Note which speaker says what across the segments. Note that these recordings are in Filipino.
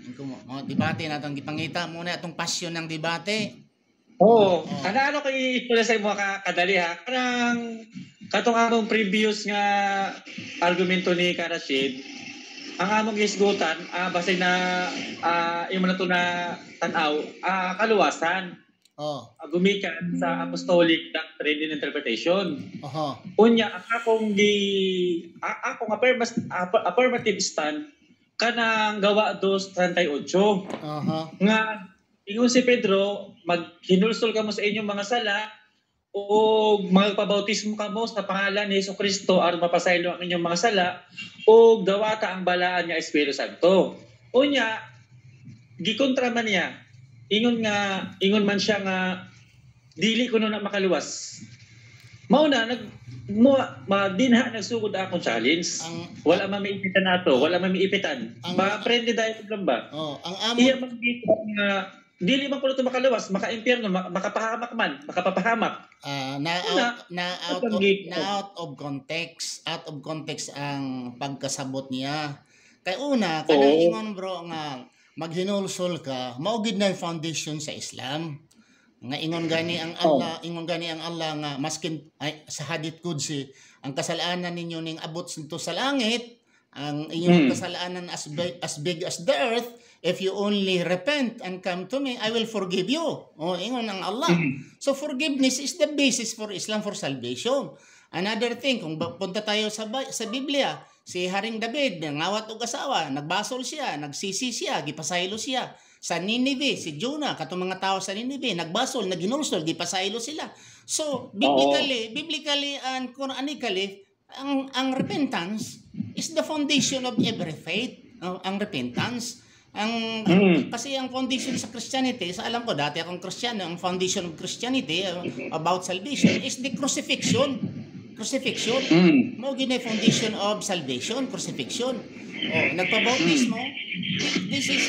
Speaker 1: Mga debate natong gipangita muna atong pasyon ng debate.
Speaker 2: Oo. Ano kay pala sa imo kadali ha? Kanang katong among previous nga argumento ni Karashid, ang among isgutan base na imo na to na tan-aw kaluwasan. Gumikan sa apostolic doctrine and interpretation. Unya akong affirmative stand kanang gawa 2:38. Nga ingon si Pedro, maghinulsol kamo sa inyong mga sala o magpabautismo kamo sa pangalan ni Jesucristo aron mapasaylo ang inyong mga sala o dawata ang balaan nga Espiritu Santo. Unya gikontra man niya. Ingon man siya nga dili ko na makaluwas. Mao na dinha nagsugod akong challenge. Wala man maipitan nato, wala man maipitan. Friendly diet lang ba?
Speaker 1: Ang amo
Speaker 2: iya nga dili man kuno to makaluwas, maka-impyerno, makapahamak man, makapapahamak.
Speaker 1: Out of context ang pagkasabot niya. Kay una kanang ingon bro nga maghinulsol ka, mao gid na foundation sa Islam. Nga ingon gani ang Allah nga maskin sa hadith qudsi, ang kasalanan ninyo ning abot sinto sa langit, ang inyong kasalanan as big as the earth, if you only repent and come to me, I will forgive you. Ingon ang Allah. So forgiveness is the basis for Islam for salvation. Another thing, kung punta tayo sa Biblia, si Haring David, ngawat og asawa, nagbasol siya, nagsisi siya, gipasaylo siya. Sa Ninive, si Jonah, katong mga tao sa Ninive, nagbasol, naghinulsol, gipasaylo sila. So, biblically and Quranically, ang repentance is the foundation of every faith. Ang repentance. Kasi ang foundation sa Christianity, sa alam ko, dati akong Kristiyano, ang foundation of Christianity about salvation is the crucifixion. Mao gid na foundation of salvation, crucifixion. Nagpabautismo, this is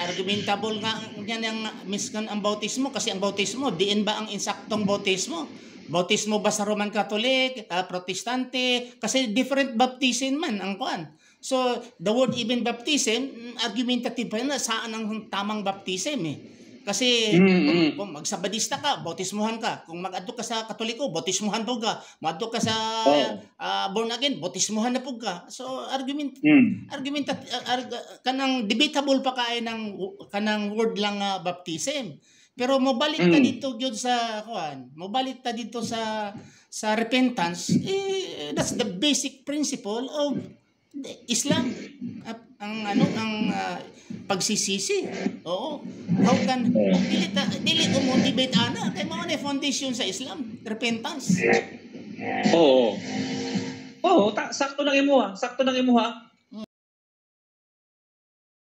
Speaker 1: argumentable nga yan ang miskan ang bautismo, kasi ang bautismo diin ba ang insaktong bautismo? Bautismo ba sa Roman Catholic, Protestante, kasi different baptism man ang kuan. So the word even baptism, argumentative pa na saan ang tamang baptism Kasi kung magsabadista ka, bautismuhan ka. Kung mag-adto ka sa Katoliko, bautismuhan po ka. Mag-adto ka sa born again, bautismuhan na po ka. So kanang debatable pa kay kanang word lang baptism. Pero mobalik ta dito gyud sa mobalik ta dito sa repentance, that's the basic principle of Islam. Ang pagsisisi. Oo. How can dili ko motivate kay mao na foundation sa Islam, repentance.
Speaker 2: Oo. Sakto nang imo ha.